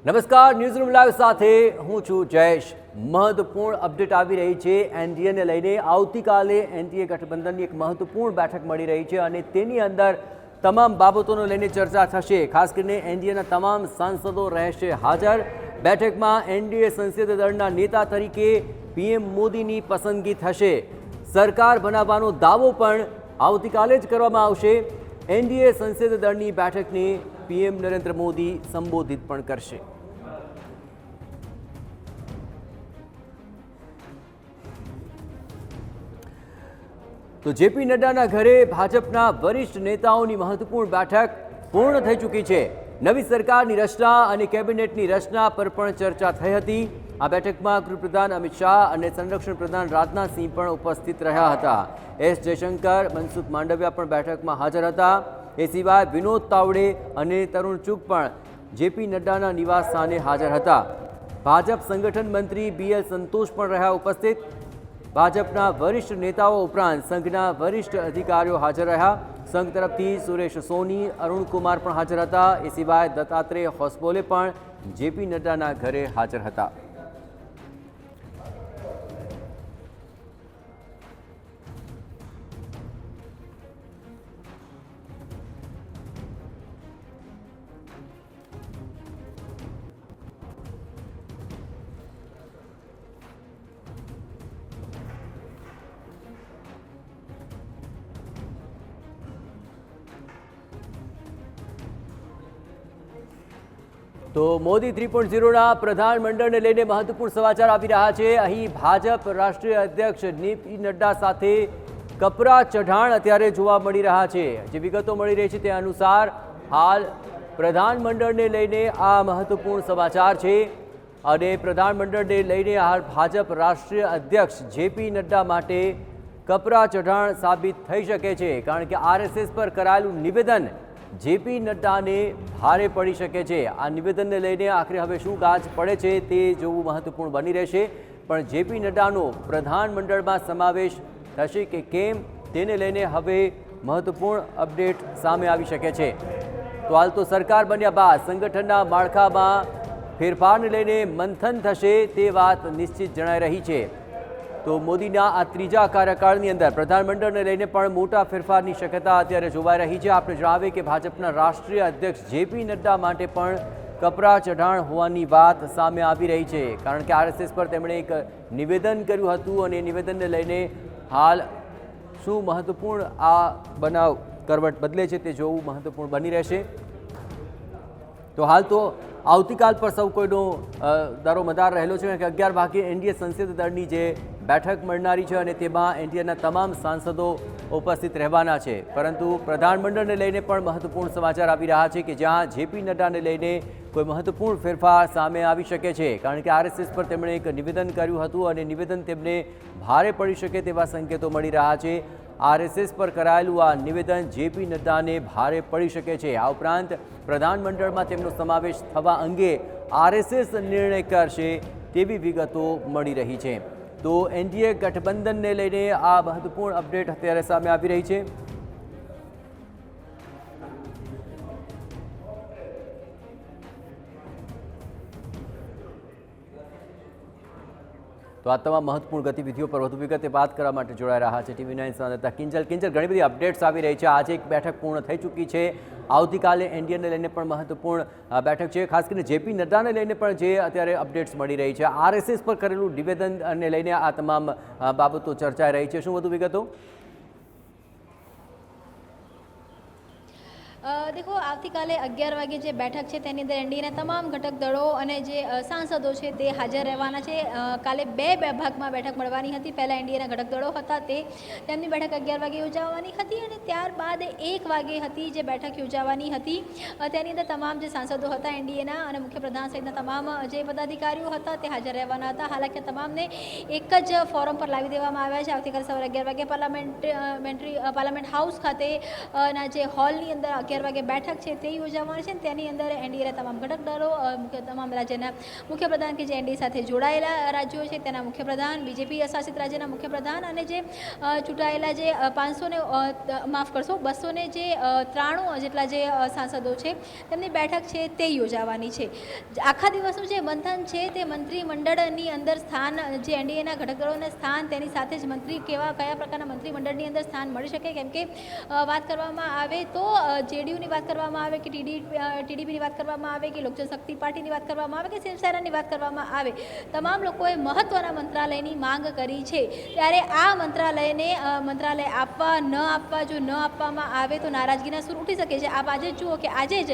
નમસ્કાર, newsroom live સાથે હું છું જયેશ। મહત્વપૂર્ણ અપડેટ આવી રહી છે એનડીએને લઈને। આવતીકાલે એનડીએ ગઠબંધનની એક મહત્વપૂર્ણ બેઠક મળી રહી છે અને તેની અંદર તમામ બાબતોને લઈને ચર્ચા થશે। ખાસ કરીને એનડીએના તમામ સાંસદો રહેશે હાજર। બેઠકમાં એનડીએ સંસદીય દળના નેતા તરીકે પીએમ મોદીની પસંદગી થશે। સરકાર બનાવવાનો દાવો પણ આવતીકાલે જ કરવામાં આવશે। એનડીએ સંસદીય દળની બેઠકને પીએમ નરેન્દ્ર મોદી સંબોધિત પણ કરશે। તો જેપી નડ્ડાના ઘરે ભાજપના વરિષ્ઠ નેતાઓની મહત્વપૂર્ણ બેઠક પૂર્ણ થઈ ચૂકી છે। નવી સરકારની રચના અને કેબિનેટની રચના પર પણ ચર્ચા થઈ હતી। આ બેઠકમાં ગૃહપ્રધાન અમિત શાહ અને સંરક્ષણ પ્રધાન રાજનાથસિંહ પણ ઉપસ્થિત રહ્યા હતા। એસ જયશંકર, મનસુખ માંડવિયા પણ બેઠકમાં હાજર હતા। એ સિવાય વિનોદ તાવડે અને તરુણ ચુગ પણ જેપી નડ્ડાના નિવાસ સ્થાને હાજર હતા। ભાજપ સંગઠન મંત્રી બીએલ સંતોષ પણ રહ્યા ઉપસ્થિત। ભાજપના વરિષ્ઠ નેતાઓ ઉપરાંત સંઘના વરિષ્ઠ અધિકારીઓ હાજર રહ્યા। સંઘ તરફથી સુરેશ સોની, અરુણકુમાર પણ હાજર હતા। એ સિવાય દત્તાત્રેય હોસબોલે પણ જેપી નડ્ડાના ઘરે હાજર હતા। તો મોદી 3.0ના પ્રધાનમંડળને લઈને મહત્વપૂર્ણ સમાચાર આવી રહ્યા છે। અહીં ભાજપ રાષ્ટ્રીય અધ્યક્ષ જેપી નડ્ડા સાથે કપરા ચઢાણ અત્યારે જોવા મળી રહ્યા છે। જે વિગતો મળી રહી છે તે અનુસાર હાલ પ્રધાનમંડળને લઈને આ મહત્વપૂર્ણ સમાચાર છે અને પ્રધાનમંડળને લઈને હાલ ભાજપ રાષ્ટ્રીય અધ્યક્ષ જેપી નડ્ડા માટે કપરા ચઢાણ સાબિત થઈ શકે છે, કારણ કે આરએસએસ પર કરાયેલું નિવેદન જેપી નડ્ડાને ભારે પડી શકે છે। આ નિવેદનને લઈને આખરે હવે શું ગાજ પડે છે તે જોવું મહત્વપૂર્ણ બની રહેશે। પણ જેપી નડ્ડાનો પ્રધાનમંડળમાં સમાવેશ થશે કે કેમ તેને લઈને હવે મહત્વપૂર્ણ અપડેટ સામે આવી શકે છે। તો હાલ તો સરકાર બન્યા બાદ સંગઠનના માળખામાં ફેરફારને લઈને મંથન થશે તે વાત નિશ્ચિત જણાઈ રહી છે। તો મોદીના આ ત્રીજા કાર્યકાળની અંદર પ્રધાનમંડળને લઈને પણ મોટા ફેરફારની શક્યતા અત્યારે જોવાઈ રહી છે। આપણે જણાવીએ કે ભાજપના રાષ્ટ્રીય અધ્યક્ષ જેપી નડ્ડા માટે પણ કપરા ચઢાણ હોવાની વાત સામે આવી રહી છે, કારણ કે આરએસએસ પર તેમણે એક નિવેદન કર્યું હતું અને એ નિવેદનને લઈને હાલ શું મહત્વપૂર્ણ આ બનાવ કરવટ બદલે છે તે જોવું મહત્વપૂર્ણ બની રહેશે। તો હાલ તો આવતીકાલ પર સૌ કોઈનો દારોમદાર રહેલો છે કે 11 વાગે એનડીએ સંસદીય દળની જે બેઠક મળનારી છે અને તેમાં એનડીએના તમામ સાંસદો ઉપસ્થિત રહેવાના છે। પરંતુ પ્રધાનમંડળને લઈને પણ મહત્વપૂર્ણ સમાચાર આવી રહ્યા છે કે જ્યાં જેપી નડ્ડાને લઈને કોઈ મહત્વપૂર્ણ ફેરફાર સામે આવી શકે છે, કારણ કે આરએસએસ પર તેમણે એક નિવેદન કર્યું હતું અને નિવેદન તેમને ભારે પડી શકે તેવા સંકેતો મળી રહ્યા છે। આરએસએસ પર કરાયેલું આ નિવેદન જેપી નડ્ડાને ભારે પડી શકે છે। આ ઉપરાંત પ્રધાનમંડળમાં તેમનો સમાવેશ થવા અંગે આરએસએસ નિર્ણય કરશે તેવી વિગતો મળી રહી છે। તો એનડીએ ગઠબંધનને લઈને આ મહત્વપૂર્ણ અપડેટ અત્યારે સામે આવી રહી છે। તો આ તમામ મહત્વપૂર્ણ ગતિવિધિઓ પર વધુ વિગતે વાત કરવા માટે જોડાઈ રહ્યા છે TV9 સંવાદદાતા કિંજલ। ઘણી બધી અપડેટ્સ આવી રહી છે। આજે એક બેઠક પૂર્ણ થઈ ચૂકી છે। આવતીકાલે એનડીએને લઈને પણ મહત્વપૂર્ણ બેઠક છે। ખાસ કરીને જેપી નડ્ડાને લઈને પણ જે અત્યારે અપડેટ્સ મળી રહી છે, આરએસએસ પર કરેલું નિવેદનને લઈને આ તમામ બાબતો ચર્ચાઈ રહી છે। શું વધુ વિગતો? देखो આવતીકાલે 11 વાગે જે બેઠક છે તેની અંદર એનડીએના તમામ ઘટક દળો અને જે સાંસદો છે તે હાજર રહેવાના છે। કાલે બે ભાગમાં બેઠક મળવાની હતી। પહેલાં એનડીએના ઘટક દળો હતા તેમની બેઠક 11 વાગે યોજાવાની હતી અને ત્યારબાદ 1 વાગે હતી જે બેઠક યોજાવાની હતી। તેની અંદર તમામ જે સાંસદો હતા એનડીએના અને મુખ્યપ્રધાન સહિતના તમામ જે પદાધિકારીઓ હતા તે હાજર રહેવાના હતા। હાલાકી તમામને એક જ ફોરમ પર લાવી દેવામાં આવ્યા છે। આવતીકાલે સવારે 11 વાગે પાર્લામેન્ટ હાઉસ ખાતે ના જે હોલની અંદર 11 વાગે બેઠક છે તે યોજાવાની છે. તેની અંદર એનડીએના તમામ ઘટક દળો, તમામ રાજ્યના મુખ્યપ્રધાન કે જે એનડીએ સાથે જોડાયેલા રાજ્યો છે તેના મુખ્યપ્રધાન, બીજેપી શાસિત રાજ્યના મુખ્યપ્રધાન અને જે ચૂંટાયેલા જે 293 જેટલા જે સાંસદો છે તેમની બેઠક છે તે યોજાવાની છે. આખા દિવસનું જે મંથન છે તે મંત્રીમંડળની અંદર સ્થાન, જે એનડીએના ઘટક દળોને સ્થાન, તેની સાથે જ મંત્રી કયા પ્રકારના મંત્રીમંડળની અંદર સ્થાન મળી શકે. કેમ કે વાત કરવામાં આવે તો જેડીયુની વાત કરવામાં આવે કે ટીડીપીની વાત કરવામાં આવે કે લોકજનશક્તિ પાર્ટીની વાત કરવામાં આવે કે શિવસેનાની વાત કરવામાં આવે, તમામ લોકોએ મહત્ત્વના મંત્રાલયની માંગ કરી છે. ત્યારે આ મંત્રાલય આપવા ન આપવા, જો ન આપવામાં આવે તો નારાજગીના સૂર ઉઠી શકે છે. આપ આજે જુઓ કે આજે જ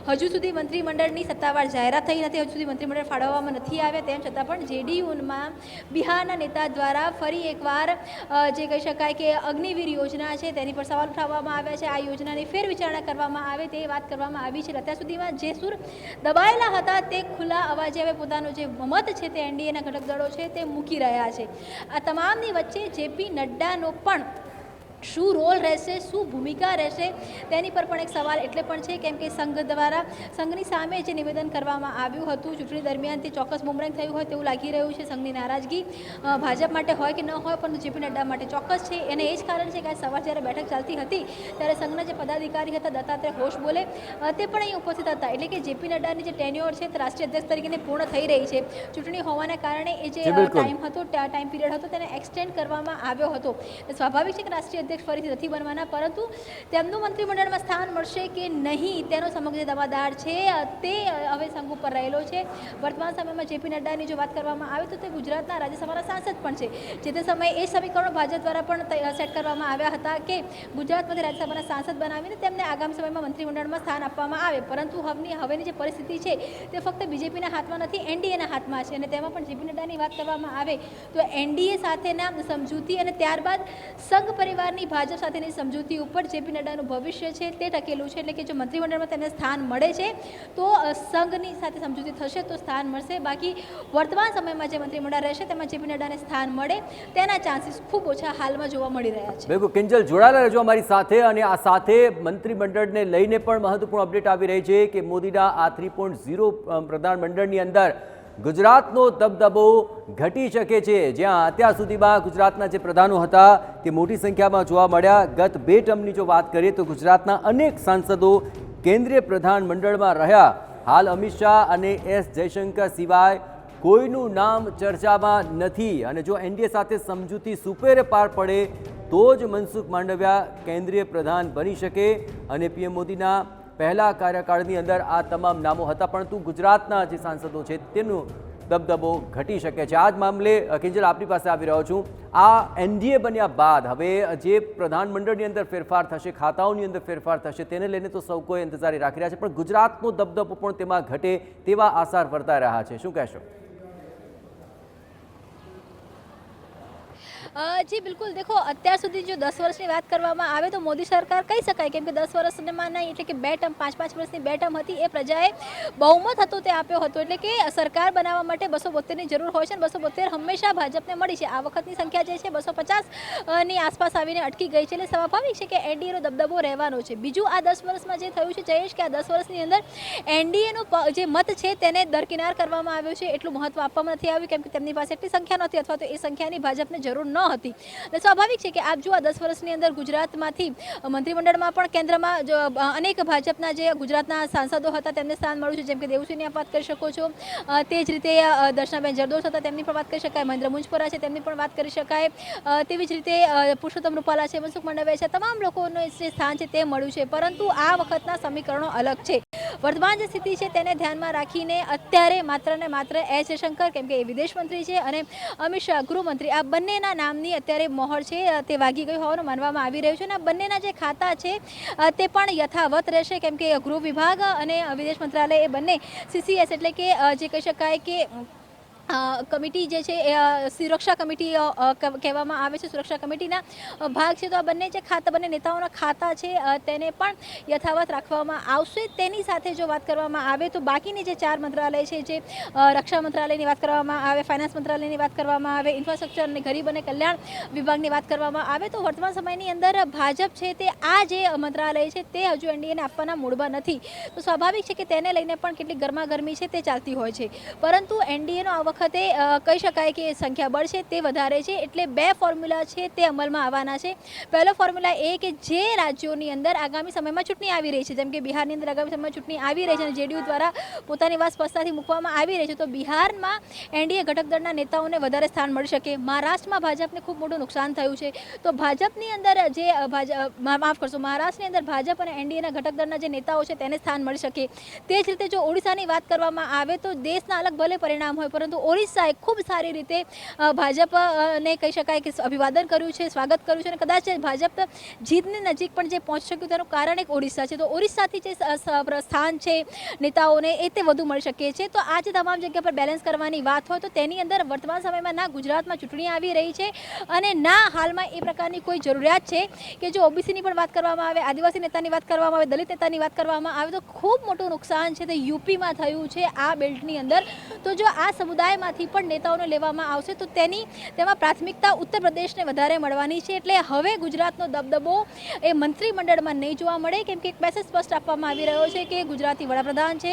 હજુ સુધી મંત્રીમંડળની સત્તાવાર જાહેરાત થઈ નથી, હજુ સુધી મંત્રીમંડળ ફાળવવામાં નથી આવ્યા. તેમ છતાં પણ જેડીયુમાં બિહારના નેતા દ્વારા ફરી એકવાર જે કહી શકાય કે અગ્નિવીર યોજના છે તેની પર સવાલ ઉઠાવવામાં આવ્યા છે. આ યોજનાની ફેરવિચારણા કરવામાં આવે તે વાત કરવામાં આવી છે. અત્યાર સુધીમાં જે સૂર દબાયેલા હતા તે ખુલ્લા અવાજે હવે પોતાનો જે મત છે તે એનડીએના ઘટક દળો છે તે મૂકી રહ્યા છે. આ તમામની વચ્ચે જેપી નડ્ડાનો પણ શું રોલ રહેશે, શું ભૂમિકા રહેશે તેની પર પણ એક સવાલ એટલે પણ છે. કેમ કે સંઘ દ્વારા સંઘની સામે જે નિવેદન કરવામાં આવ્યું હતું ચૂંટણી દરમિયાન તે ચોક્કસ બુમરેંગ થયું હોય તેવું લાગી રહ્યું છે. સંઘની નારાજગી ભાજપ માટે હોય કે ન હોય, પરંતુ જેપી નડ્ડા માટે ચોક્કસ છે. એને એ જ કારણ છે કે આ સવાર જ્યારે બેઠક ચાલતી હતી ત્યારે સંઘના જે પદાધિકારી હતા દત્તાત્રેય હોશ બોલે તે પણ અહીં ઉપસ્થિત હતા. એટલે કે જેપી નડ્ડાની જે ટેન્યોર છે તે રાષ્ટ્રીય અધ્યક્ષ તરીકે પૂર્ણ થઈ રહી છે. ચૂંટણી હોવાના કારણે એ જે ટાઈમ પીરિયડ હતો તેને એક્સટેન્ડ કરવામાં આવ્યો હતો. સ્વાભાવિક છે કે રાષ્ટ્રીય ફરીથી નથી બનવાના, પરંતુ તેમનું મંત્રીમંડળમાં સ્થાન મળશે કે નહીં તેનો સમગ્ર જે દાવાદાર છે તે હવે સંઘ ઉપર રહેલો છે. વર્તમાન સમયમાં જેપી નડ્ડાની જો વાત કરવામાં આવે તો તે ગુજરાતના રાજ્યસભાના સાંસદ પણ છે. જે તે સમયે એ સમીકરણો ભાજપ દ્વારા પણ સેટ કરવામાં આવ્યા હતા કે ગુજરાતમાંથી રાજ્યસભાના સાંસદ બનાવીને તેમને આગામી સમયમાં મંત્રીમંડળમાં સ્થાન આપવામાં આવે. પરંતુ હવેની જે પરિસ્થિતિ છે તે ફક્ત બીજેપીના હાથમાં નથી, એનડીએના હાથમાં છે. અને તેમાં પણ જેપી નડ્ડાની વાત કરવામાં આવે તો એનડીએ સાથેના સમજૂતી અને ત્યારબાદ સંઘ પરિવારની ભાજપ સાથેની સમજૂતી ઉપર જેપી નડ્ડાનું ભવિષ્ય છે તે ટકેલું છે. એટલે કે જો મંત્રીમંડળમાં તેમને સ્થાન મળે છે તો સંઘની સાથે સમજૂતી થશે તો સ્થાન મળશે. બાકી વર્તમાન સમયમાં જે મંત્રીમંડળ રહેશે તેમાં જેપી નડ્ડાને સ્થાન મળે તેના ચાન્સીસ ખૂબ ઓછા હાલમાં જોવા મળી રહ્યા છે. બિલકુલ કિંજલ, જોડાયેલા રહેજો અમારી સાથે. અને આ સાથે મંત્રીમંડળને લઈને પણ મહત્વપૂર્ણ અપડેટ આવી રહી છે કે મોદીના આ 3.0 પ્રધાનમંડળની અંદર ગુજરાતનો દબદબો ઘટી શકે છે. જ્યાં અત્યાર સુધીમાં ગુજરાતના જે પ્રધાનો હતા તે મોટી સંખ્યામાં જોવા મળ્યા. ગત 2 ટર્મની જો વાત કરીએ તો ગુજરાતના અનેક સાંસદો કેન્દ્રીય પ્રધાનમંડળમાં રહ્યા. હાલ અમિત શાહ અને એસ જયશંકર સિવાય કોઈનું નામ ચર્ચામાં નથી. અને જો એનડીએ સાથે સમજૂતી સુપેરે પાર પડે તો જ મનસુખ માંડવિયા કેન્દ્રીય પ્રધાન બની શકે. અને પીએમ મોદીના પહેલા કાર્યકાળની અંદર આ તમામ નામો હતા, પરંતુ ગુજરાતના જે સાંસદો છે તેનું દબદબો ઘટી શકે છે. આ જ મામલે કિંજલ આપની પાસે આવી રહ્યો છું. આ એનડીએ બન્યા બાદ હવે જે પ્રધાનમંડળની અંદર ફેરફાર થશે, ખાતાઓની અંદર ફેરફાર થશે, તેને લઈને તો સૌ કોઈ ઇંતજારી રાખી રહ્યા છે, પણ ગુજરાતનો દબદબો પણ તેમાં ઘટે તેવા આસાર વર્તાઈ રહ્યા છે. શું કહેશો? જી બિલકુલ. દેખો, અત્યાર સુધી જો 10 વર્ષની વાત કરવામાં આવે તો મોદી સરકાર કહી શકાય. કેમ કે 10 વર્ષમાં નહીં, એટલે કે 2 ટર્મ, 5-5 વર્ષની 2 ટર્મ હતી. એ પ્રજાએ બહુમત હતો તે આપ્યો હતો. એટલે કે સરકાર બનાવવા માટે 272ની જરૂર હોય છે અને 272 હંમેશા ભાજપને મળી છે. આ વખતની સંખ્યા જે છે 250ની આસપાસ આવીને અટકી ગઈ છે. એટલે સ્વાભાવિક છે કે એનડીએનો દબદબો રહેવાનો છે. બીજું, આ 10 વર્ષમાં જે થયું છે જયેશ, કે આ 10 વર્ષની અંદર એનડીએનો જે મત છે તેને દરકિનાર કરવામાં આવ્યો છે. એટલું મહત્વ આપવામાં નથી આવ્યું કેમ કે તેમની પાસે એટલી સંખ્યા નહોતી, અથવા તો એ સંખ્યાની ભાજપને જરૂર ન હતી. સ્વાભાવિક છે કે આપ જો આ 10 વર્ષની અંદર ગુજરાતમાંથી મંત્રીમંડળમાં પણ કેન્દ્રમાં અનેક ભાજપના જે ગુજરાતના સાંસદો હતા તેમને સ્થાન મળ્યું છે. જેમ કે દેવુસિંહની આપ વાત કરી શકો છો, તે જ રીતે દર્શનાબેન જરદોશ હતા તેમની પણ વાત કરી શકાય, મહેન્દ્ર મુંજપરા છે તેમની પણ વાત કરી શકાય, તેવી જ રીતે પુરુષોત્તમ રૂપાલા છે, મનસુખ માંડવિયા છે, તમામ લોકોનું જે સ્થાન છે તે મળ્યું છે. પરંતુ આ વખતના સમીકરણો અલગ છે. વર્તમાન જે સ્થિતિ છે તેને ધ્યાનમાં રાખીને અત્યારે માત્ર ને માત્ર એસ જયશંકર, કેમ કે એ વિદેશ મંત્રી છે, અને અમિત શાહ ગૃહમંત્રી, આ બંનેના નામની અત્યારે મોહર છે તે વાગી ગઈ હોવાનું માનવામાં આવી રહ્યું છે. અને આ બંનેના જે ખાતા છે તે પણ યથાવત રહેશે, કેમ કે ગૃહ વિભાગ અને વિદેશ મંત્રાલય એ બંને સીસીએસ એટલે કે જે કહી શકાય કે કમિટી જે છે એ સુરક્ષા કમિટી કહેવામાં આવે છે, સુરક્ષા કમિટીના ભાગ છે. તો આ બંને જે બંને નેતાઓના ખાતા છે તેને પણ યથાવત રાખવામાં આવશે. તેની સાથે જો વાત કરવામાં આવે તો બાકીની જે 4 મંત્રાલય છે, જે રક્ષા મંત્રાલયની વાત કરવામાં આવે, ફાઇનાન્સ મંત્રાલયની વાત કરવામાં આવે, ઇન્ફ્રાસ્ટ્રક્ચર અને ગરીબ અને કલ્યાણ વિભાગની વાત કરવામાં આવે, તો વર્તમાન સમયની અંદર ભાજપ છે તે આ જે મંત્રાલય છે તે હજુ એનડીએને આપવાના મૂડમાં નથી. તો સ્વાભાવિક છે કે તેને લઈને પણ કેટલીક ગરમાગરમી છે તે ચાલતી હોય છે. પરંતુ એનડીએનો આ વખતે કહી શકાય કે સંખ્યાબળ છે તે વધારે છે, એટલે 2 ફોર્મ્યુલા છે તે અમલમાં આવવાના છે. પહેલો ફોર્મ્યુલા એ કે જે રાજ્યોની અંદર આગામી સમયમાં ચૂંટણી આવી રહી છે, જેમ કે બિહારની અંદર આગામી સમયમાં ચૂંટણી આવી રહી છે અને જેડીયુ દ્વારા પોતાની વાત સ્પષ્ટતાથી મૂકવામાં આવી રહી છે, તો બિહારમાં એનડીએ ઘટક દળના નેતાઓને વધારે સ્થાન મળી શકે. મહારાષ્ટ્રમાં ભાજપને ખૂબ મોટું નુકસાન થયું છે, તો ભાજપની અંદર જે મહારાષ્ટ્રની અંદર ભાજપ અને એનડીએના ઘટક દળના જે નેતાઓ છે તેને સ્થાન મળી શકે. તે જ રીતે જો ઓડિશાની વાત કરવામાં આવે તો દેશના અલગ ભલે પરિણામ હોય, પરંતુ ઓડિશાએ ખૂબ સારી રીતે ભાજપને કહી શકાય કે અભિવાદન કર્યું છે, સ્વાગત કર્યું છે, અને કદાચ ભાજપ જીતની નજીક પણ જે પહોંચી શક્યું તેનું કારણ એક ઓડિશા છે. તો ઓડિશાથી જે સ્થાન છે નેતાઓને એ તે વધુ મળી શકે છે. તો આ જે તમામ જગ્યા પર બેલેન્સ કરવાની વાત હોય તો તેની અંદર વર્તમાન સમયમાં ના ગુજરાતમાં ચૂંટણી આવી રહી છે અને ના હાલમાં એ પ્રકારની કોઈ જરૂરિયાત છે કે જો ઓબીસીની પણ વાત કરવામાં આવે, આદિવાસી નેતાની વાત કરવામાં આવે, દલિત નેતાની વાત કરવામાં આવે, તો ખૂબ મોટું નુકસાન છે તે યુપીમાં થયું છે આ બેલ્ટની અંદર. તો જો આ સમુદાયમાંથી પણ નેતાઓને લેવામાં આવશે તો તેમાં પ્રાથમિકતા ઉત્તર પ્રદેશને વધારે મળવાની છે. એટલે હવે ગુજરાતનો દબદબો એ મંત્રીમંડળમાં નહીં જોવા મળે, કેમ કે એક મેસેજ સ્પષ્ટ આપવામાં આવી રહ્યો છે કે ગુજરાતી વડાપ્રધાન છે,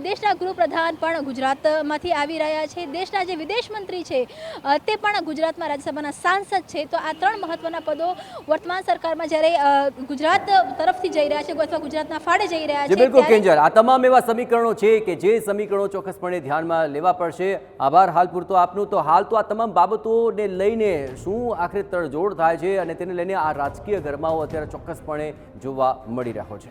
દેશના ગૃહપ્રધાન પણ ગુજરાતમાંથી આવી રહ્યા છે, દેશના જે વિદેશ મંત્રી છે તે પણ ગુજરાતમાં રાજ્યસભાના સાંસદ છે. તો આ 3 મહત્વના પદો વર્તમાન સરકારમાં જ્યારે ગુજરાત તરફથી જઈ રહ્યા છે અથવા ગુજરાતના ફાળે જઈ રહ્યા છે. બિલકુલ કેન્જલ, આ તમામ એવા સમીકરણો છે કે જે સમીકરણો ચોક્કસપણે ધ્યાનમાં લેવા પડશે. આભાર હાલ પૂરતો આપનું. તો હાલ તો આ તમામ બાબતોને લઈને શું આખરે તડજોડ થાય છે અને તેને લઈને આ રાજકીય ગરમાવો અત્યારે ચોક્કસપણે જોવા મળી રહ્યો છે.